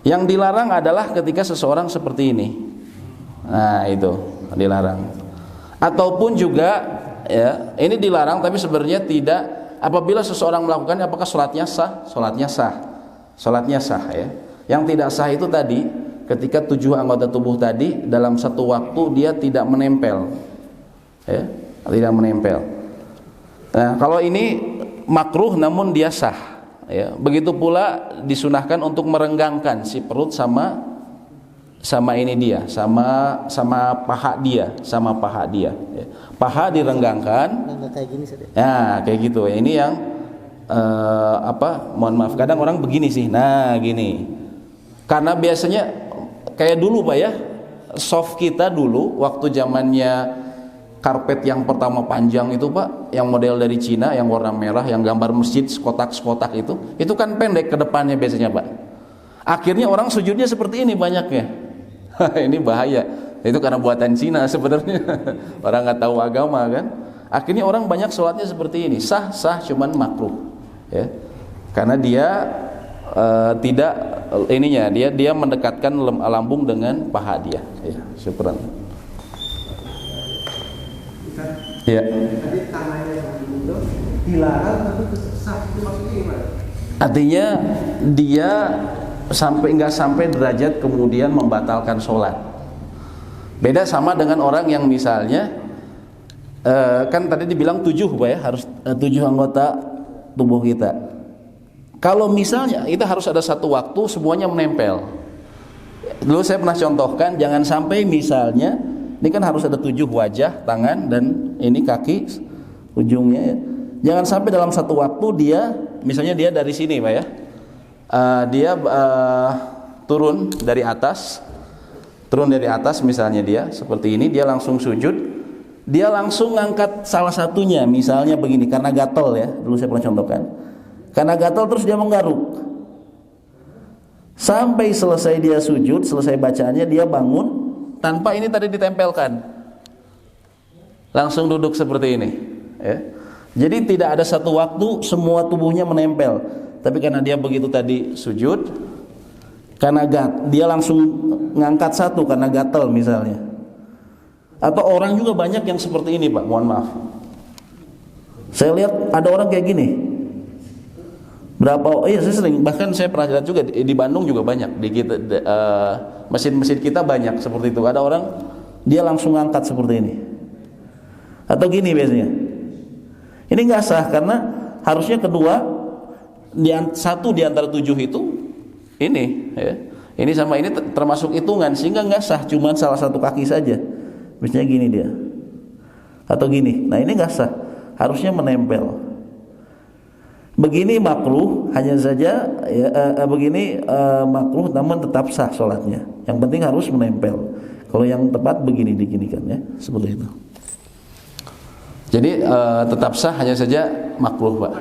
[SPEAKER 1] Yang dilarang adalah ketika seseorang seperti ini. Nah itu dilarang. Ataupun juga ya ini dilarang tapi sebenarnya tidak. Apabila seseorang melakukannya apakah sholatnya sah? Sholatnya sah ya. Yang tidak sah itu tadi ketika 7 anggota tubuh tadi dalam satu waktu dia tidak menempel ya, tidak menempel. Nah kalau ini makruh namun dia sah ya. Begitu pula disunahkan untuk merenggangkan si perut sama ini dia, sama paha dia ya. Paha direnggangkan
[SPEAKER 2] kayak gini saja.
[SPEAKER 1] Nah kayak gitu ya. Ini yang mohon maaf kadang orang begini sih, nah gini karena biasanya kayak dulu Pak ya, soft kita dulu waktu zamannya karpet yang pertama panjang itu Pak, yang model dari Cina yang warna merah yang gambar masjid sekotak-sekotak itu kan pendek ke depannya biasanya Pak. Akhirnya orang sujudnya seperti ini banyaknya. Ini bahaya, itu karena buatan Cina sebenarnya. Orang nggak tahu agama kan. Akhirnya orang banyak sholatnya seperti ini, sah cuman makruh ya, karena dia tidak dia mendekatkan lambung dengan paha dia ya. Syukran ya.
[SPEAKER 3] Tadi tangannya itu dilarang tapi sah, itu maksudnya gimana?
[SPEAKER 1] Artinya dia nggak sampai derajat kemudian membatalkan sholat. Beda sama dengan orang yang misalnya kan tadi dibilang 7 Pak ya, harus 7 anggota tubuh kita. Kalau misalnya kita harus ada satu waktu semuanya menempel. Dulu saya pernah contohkan, jangan sampai misalnya ini kan harus ada 7 wajah, tangan dan ini kaki ujungnya ya. Jangan sampai dalam satu waktu misalnya dia dari sini Pak ya, dia turun dari atas misalnya dia seperti ini, dia langsung sujud, dia langsung ngangkat salah satunya misalnya begini karena gatel ya. Dulu saya pernah contohkan, karena gatel terus dia menggaruk sampai selesai dia sujud, selesai bacaannya dia bangun tanpa ini tadi ditempelkan, langsung duduk seperti ini ya. Jadi tidak ada satu waktu semua tubuhnya menempel, tapi karena dia begitu tadi sujud, karena dia langsung ngangkat satu karena gatel misalnya. Atau orang juga banyak yang seperti ini Pak, mohon maaf, saya lihat ada orang kayak gini. Saya sering, bahkan saya pernah lihat juga di Bandung juga banyak, di kita mesin-mesin kita banyak seperti itu. Ada orang dia langsung ngangkat seperti ini. Atau gini biasanya. Ini nggak sah karena harusnya kedua satu di antara 7 itu ini ya. Ini sama ini termasuk hitungan sehingga nggak sah cuma salah satu kaki saja. Misalnya gini dia. Atau gini. Nah, ini nggak sah. Harusnya menempel. Begini makruh, hanya saja ya, begini makruh namun tetap sah sholatnya. Yang penting harus menempel. Kalau yang tepat begini diginikan ya, seperti itu. Jadi tetap sah, hanya saja makruh, Pak.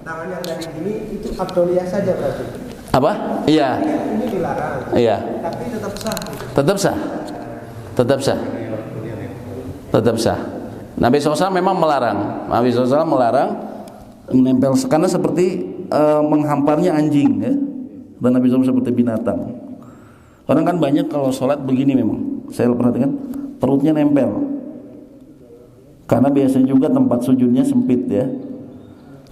[SPEAKER 3] Tangan yang dari gini itu abdoliyah saja berarti.
[SPEAKER 1] Apa? Iya.
[SPEAKER 3] Ini dilarang.
[SPEAKER 1] Iya.
[SPEAKER 3] Tapi tetap sah.
[SPEAKER 1] Tetap sah. Tetap sah. Tetap sah. Nabi SAW memang melarang. Nabi SAW melarang menempel karena seperti menghamparnya anjing ya. Dan Nabi SAW seperti binatang. Orang kan banyak kalau sholat begini memang. Saya perhatikan perutnya nempel. Karena biasanya juga tempat sujudnya sempit ya.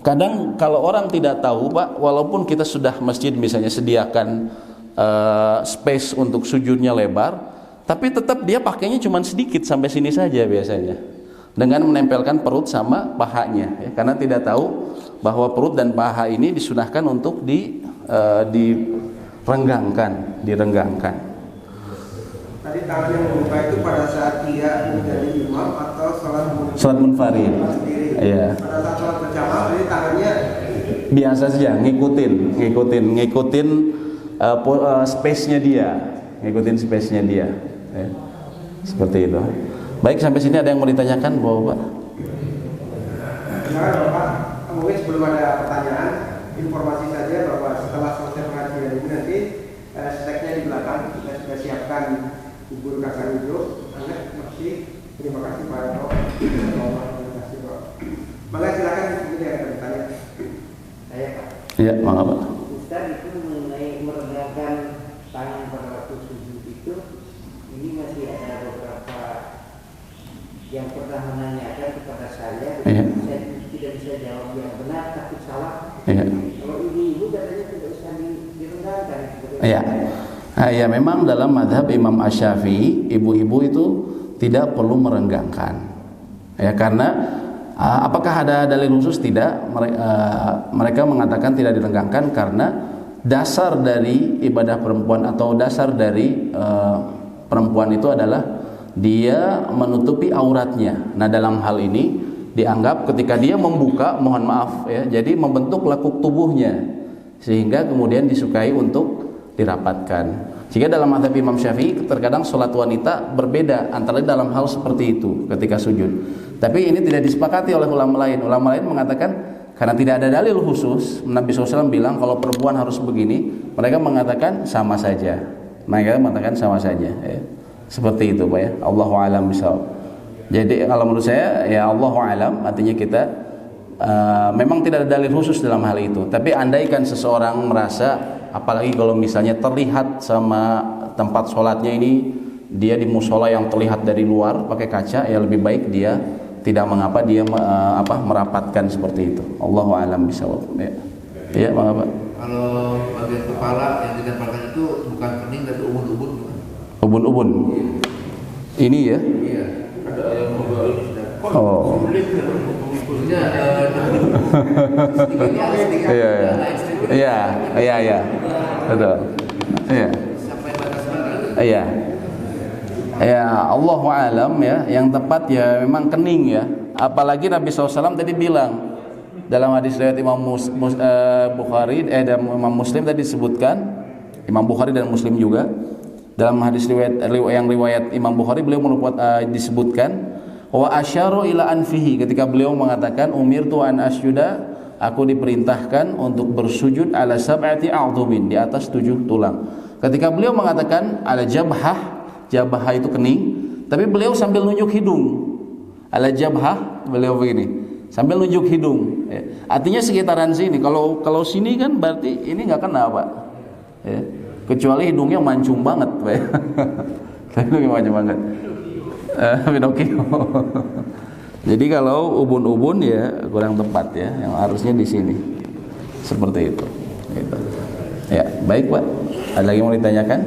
[SPEAKER 1] Kadang kalau orang tidak tahu, Pak, walaupun kita sudah masjid misalnya sediakan space untuk sujudnya lebar, tapi tetap dia pakainya cuma sedikit sampai sini saja biasanya. Dengan menempelkan perut sama pahanya ya. Karena tidak tahu bahwa perut dan paha ini disunahkan untuk direnggangkan.
[SPEAKER 3] Tadi tangan yang membuka itu pada saat dia menjadi imam atau sholat
[SPEAKER 1] munfarid. Iya.
[SPEAKER 3] Pada saat sholat berjamaah, jadi tangannya
[SPEAKER 1] biasa saja ngikutin space-nya dia, ya. Seperti itu. Baik, sampai sini ada yang mau ditanyakan, Bapak?
[SPEAKER 3] Silakan Bapak. Mungkin sebelum ada pertanyaan, informasi saja bahwa setelah selesai pengajian ini nanti snacknya di belakang kita sudah siapkan bubur kacang hijau. Masih terima kasih Pak Eko. Terima kasih Pak. Maka silakan ini yang akan bertanya. Saya Pak.
[SPEAKER 1] Iya, mangga Pak.
[SPEAKER 4] Ustaz, itu mengenai meregangkan tangan pada waktu sujud itu, ini masih ada beberapa yang pernah menanyakan kepada saya.
[SPEAKER 1] Iya.
[SPEAKER 4] Saya tidak bisa jawab yang benar, tapi salah.
[SPEAKER 1] Iya.
[SPEAKER 4] Kalau ibu katanya tidak usah direnggangkan.
[SPEAKER 1] Iya. Ya, memang dalam mazhab Imam Asy-Syafi'i, ibu-ibu itu tidak perlu merenggangkan. Ya, karena apakah ada dalil khusus? Tidak. Mereka mengatakan tidak direnggangkan karena dasar dari ibadah perempuan atau dasar dari perempuan itu adalah dia menutupi auratnya. Nah, dalam hal ini dianggap ketika dia membuka, mohon maaf ya, jadi membentuk lekuk tubuhnya sehingga kemudian disukai untuk dirapatkan. Jika dalam mazhab Imam Syafi'i terkadang sholat wanita berbeda antara dalam hal seperti itu ketika sujud. Tapi ini tidak disepakati oleh ulama lain. Ulama lain mengatakan karena tidak ada dalil khusus, Nabi SAW bilang kalau perempuan harus begini, mereka mengatakan sama saja. Mereka mengatakan sama saja. Ya. Seperti itu, Pak ya. Allahu a'lam bishawab. Jadi kalau menurut saya ya Allahu a'lam, artinya kita memang tidak ada dalil khusus dalam hal itu. Tapi andaikan seseorang merasa, apalagi kalau misalnya terlihat sama tempat sholatnya ini, dia di musola yang terlihat dari luar pakai kaca, ya lebih baik dia tidak mengapa dia merapatkan seperti itu. Allahu a'lam bishawab. Ya. Iya, mengapa?
[SPEAKER 5] Kalau bagian kepala yang ditempelkan itu bukan kening tapi ubun-ubun.
[SPEAKER 1] Ubun-ubun. Ini ya?
[SPEAKER 5] Iya. Ada yang mau ini sudah.
[SPEAKER 1] Oh. Iya. Betul. Iya.
[SPEAKER 5] Sampai batas mana?
[SPEAKER 1] Iya. Ya, Allahu a'lam ya. Yang tepat ya memang kening ya. Apalagi Nabi SAW tadi bilang dalam hadis riwayat Imam Bukhari dan Imam Muslim tadi disebutkan, Imam Bukhari dan Muslim juga dalam hadis riwayat Imam Bukhari beliau disebutkan wa asyara ila anfihi, ketika beliau mengatakan umirtu an asjuda, aku diperintahkan untuk bersujud ala sab'ati a'dhumin, di atas 7 tulang. Ketika beliau mengatakan ala jabhah, jabhah itu kening, tapi beliau sambil nunjuk hidung. Ala jabhah, beliau begini sambil nunjuk hidung ya. Artinya sekitaran sini. Kalau sini kan berarti ini nggak kena, Pak ya. Kecuali hidungnya mancung banget, Pak ya. Hidungnya mancung banget. Pinocchio. Jadi kalau ubun-ubun ya kurang tepat ya, yang harusnya di sini. Seperti itu. Gitu. Ya, baik Pak. Ada lagi yang mau ditanyakan?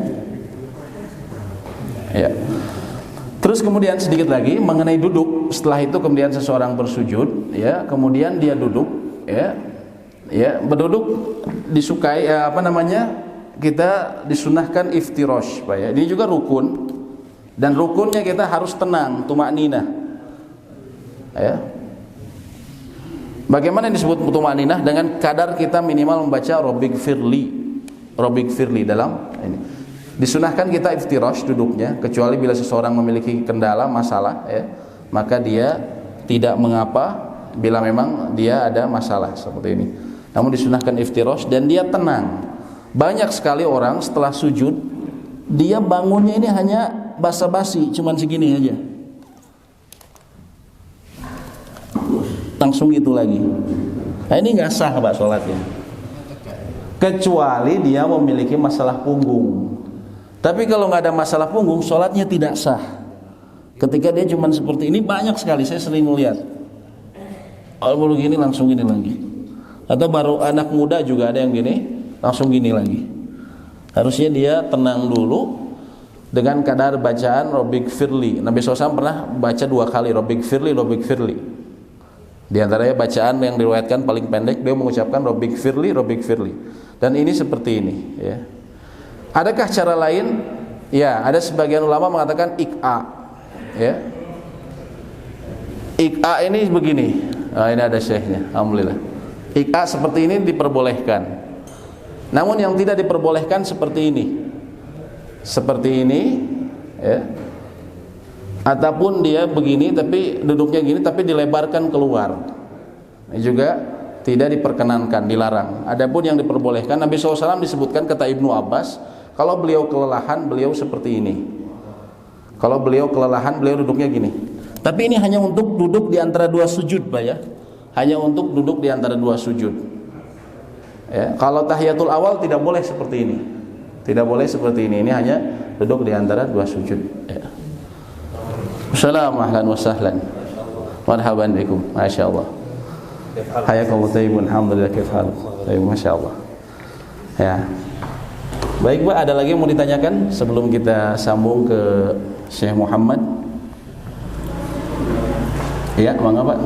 [SPEAKER 1] Ya. Terus kemudian sedikit lagi mengenai duduk. Setelah itu kemudian seseorang bersujud, ya, kemudian dia duduk, ya. Ya, berduduk disukai kita disunahkan iftirash, Pak ya. Ini juga rukun. Dan rukunnya kita harus tenang, tumakninah. Ya. Bagaimana disebut tumakninah? Dengan kadar kita minimal membaca Rabbik firli dalam ini. Disunahkan kita iftirash duduknya, kecuali bila seseorang memiliki kendala masalah ya, maka dia tidak mengapa bila memang dia ada masalah seperti ini. Namun disunahkan iftirash dan dia tenang. Banyak sekali orang setelah sujud dia bangunnya ini hanya basa-basi, cuman segini aja. Langsung gitu lagi. Nah, ini nggak sah Pak sholatnya. Kecuali dia memiliki masalah punggung. Tapi kalau nggak ada masalah punggung, sholatnya tidak sah. Ketika dia cuman seperti ini, banyak sekali saya sering melihat. Baru gini langsung gini lagi. Atau baru anak muda juga ada yang gini, langsung gini lagi. Harusnya dia tenang dulu dengan kadar bacaan Rabbik firli. Nabi SAW pernah baca 2 kali Rabbik firli. Di antaranya bacaan yang diriwayatkan paling pendek, dia mengucapkan Rabbik firli. Dan ini seperti ini ya. Adakah cara lain? Ya, ada sebagian ulama mengatakan iq'a ya. Iq'a ini begini. Nah, ini ada syekhnya, alhamdulillah. Iq'a seperti ini diperbolehkan. Namun yang tidak diperbolehkan seperti ini ya. Ataupun dia begini tapi duduknya gini tapi dilebarkan keluar. Ini juga tidak diperkenankan, dilarang. Adapun yang diperbolehkan, Nabi SAW disebutkan kata Ibnu Abbas, kalau beliau kelelahan beliau seperti ini. Kalau beliau kelelahan beliau duduknya gini. Tapi ini hanya untuk duduk di antara 2 sujud Pak ya. Hanya untuk duduk di antara 2 sujud. Ya, kalau tahiyatul awal tidak boleh seperti ini. Tidak boleh seperti ini. Ini hanya duduk di antara 2 sujud. Ya. Assalamualaikum warahmatullahi wabarakatuh. Marhaban bikum. Masyaallah. Hayakallahu tayyibun. Alhamdulillah kif hal. Tayyib masyaallah. Ya. Baik Pak, ada lagi yang mau ditanyakan sebelum kita sambung ke Syekh Muhammad? Ya, mangga Pak.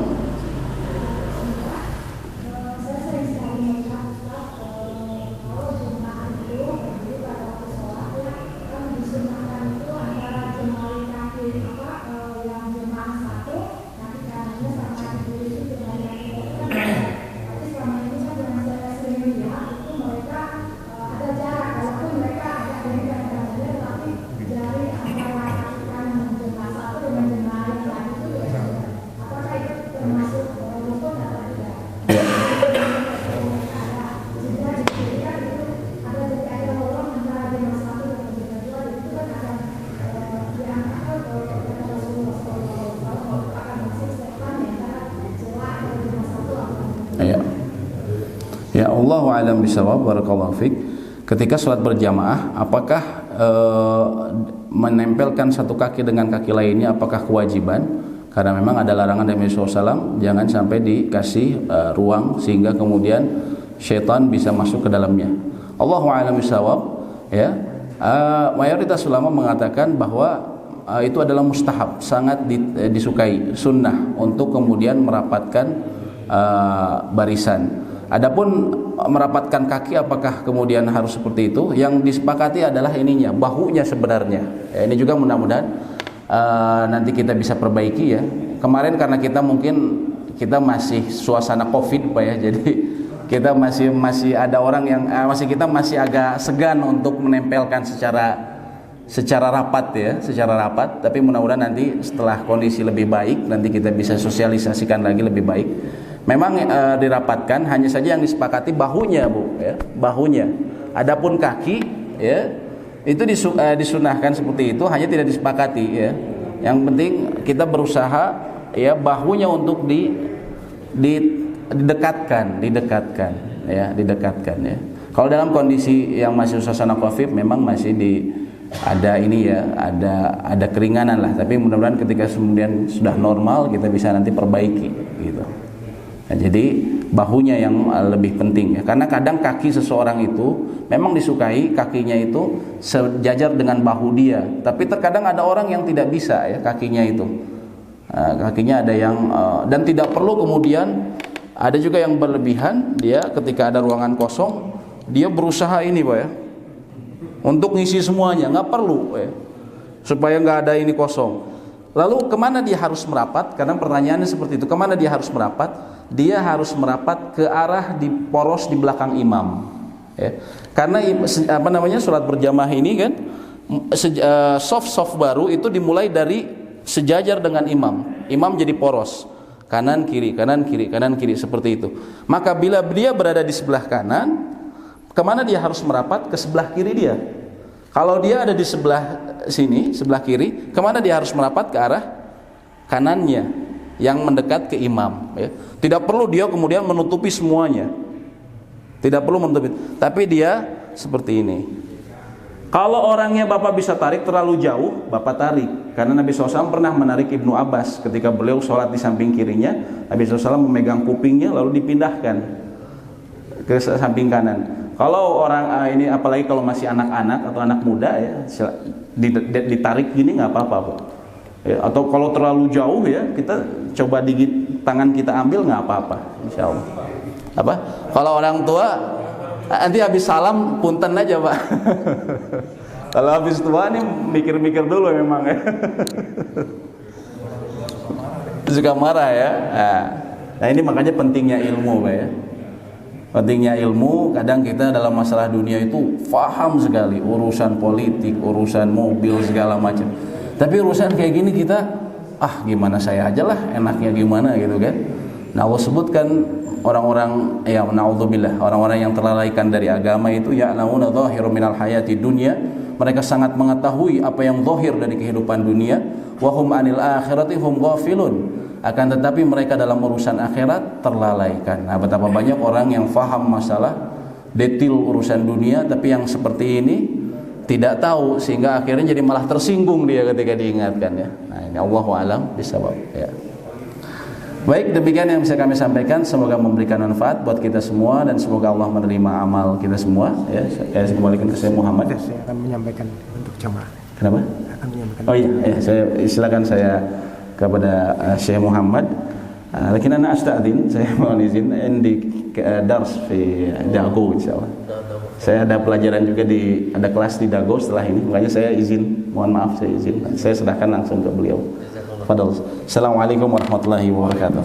[SPEAKER 1] Ya, Allahu a'lam bishawab. Barakallahu fiik. Ketika sholat berjamaah, apakah menempelkan satu kaki dengan kaki lainnya apakah kewajiban? Karena memang ada larangan dari Nabi SAW, jangan sampai dikasih ruang sehingga kemudian syaitan bisa masuk ke dalamnya. Allahu a'lam bishawab. Ya, mayoritas ulama mengatakan bahwa itu adalah mustahab, sangat disukai, sunnah untuk kemudian merapatkan barisan. Adapun merapatkan kaki apakah kemudian harus seperti itu? Yang disepakati adalah ininya, bahunya sebenarnya. Ya, ini juga mudah-mudahan nanti kita bisa perbaiki ya. Kemarin karena kita masih suasana Covid Pak ya, jadi kita masih ada orang yang kita masih agak segan untuk menempelkan secara rapat. Tapi mudah-mudahan nanti setelah kondisi lebih baik nanti kita bisa sosialisasikan lagi lebih baik. Memang dirapatkan, hanya saja yang disepakati bahunya Bu ya, bahunya. Adapun kaki ya itu disunahkan seperti itu, hanya tidak disepakati ya. Yang penting kita berusaha ya bahunya untuk didekatkan ya. Kalau dalam kondisi yang masih suasana Covid memang masih ada keringanan lah, tapi mudah-mudahan ketika kemudian sudah normal kita bisa nanti perbaiki gitu. Nah, jadi bahunya yang lebih penting ya, karena kadang kaki seseorang itu memang disukai kakinya itu sejajar dengan bahu dia, tapi terkadang ada orang yang tidak bisa ya kakinya itu, kakinya ada yang dan tidak perlu kemudian Ada juga yang berlebihan, dia ketika ada ruangan kosong, dia berusaha ini Pak ya, untuk ngisi semuanya, nggak perlu ya, supaya nggak ada ini kosong. Lalu kemana dia harus merapat? Karena pertanyaannya seperti itu, kemana dia harus merapat? Dia harus merapat ke arah di poros di belakang imam ya. Karena sholat berjamaah ini kan soft baru itu dimulai dari sejajar dengan imam. Imam jadi poros, kanan kiri kanan kiri kanan kiri seperti itu. Maka bila dia berada di sebelah kanan, kemana dia harus merapat? Ke sebelah kiri dia. Kalau dia ada di sebelah sini, sebelah kiri, kemana dia harus merapat? Ke arah kanannya yang mendekat ke imam ya. Tidak perlu dia kemudian menutupi semuanya, tidak perlu menutupi, tapi dia seperti ini. Kalau orangnya Bapak bisa tarik terlalu jauh, Bapak tarik. Karena Nabi SAW pernah menarik Ibnu Abbas ketika beliau sholat di samping kirinya. Nabi SAW memegang kupingnya lalu dipindahkan ke samping kanan. Kalau orang ini, apalagi kalau masih anak-anak atau anak muda ya, ditarik gini nggak apa-apa Bu. Ya, atau kalau terlalu jauh ya, kita coba tangan kita ambil nggak apa-apa, insya Allah. Apa? Kalau orang tua nanti habis salam punten aja Pak. Kalau habis tua nih mikir-mikir dulu memang ya. Suka marah ya. Nah ini makanya pentingnya ilmu Pak ya. Pentingnya ilmu, kadang kita dalam masalah dunia itu paham sekali, urusan politik, urusan mobil segala macam. Tapi urusan kayak gini kita gimana saya aja lah, enaknya gimana gitu kan. Nah Allah sebutkan orang-orang ya naudzubillah, orang-orang yang terlalaikan dari agama itu ya'lamuna dhahiru minal hayati dunya, mereka sangat mengetahui apa yang zahir dari kehidupan dunia, wa hum anil akhirati hum ghafilun, akan tetapi mereka dalam urusan akhirat terlalaikan. Nah, betapa banyak orang yang faham masalah detail urusan dunia tapi yang seperti ini tidak tahu, sehingga akhirnya jadi malah tersinggung dia ketika diingatkan ya. Nah, ini Allahu a'lam bisawab ya. Baik, demikian yang bisa kami sampaikan, semoga memberikan manfaat buat kita semua dan semoga Allah menerima amal kita semua ya. Saya kembalikan ke saya Muhammad ya.
[SPEAKER 3] Saya akan menyampaikan untuk jamaah.
[SPEAKER 1] Kenapa?
[SPEAKER 3] Akan menyampaikan.
[SPEAKER 1] Oh iya, saya silakan saya kepada Syekh Muhammad. Lakin ana astadzin, saya mohon izin di dars di Dago insyaallah. Saya ada pelajaran juga ada kelas di Dago setelah ini, makanya saya izin, mohon maaf saya izin. Saya serahkan langsung ke beliau. Fadal. Assalamualaikum warahmatullahi wabarakatuh.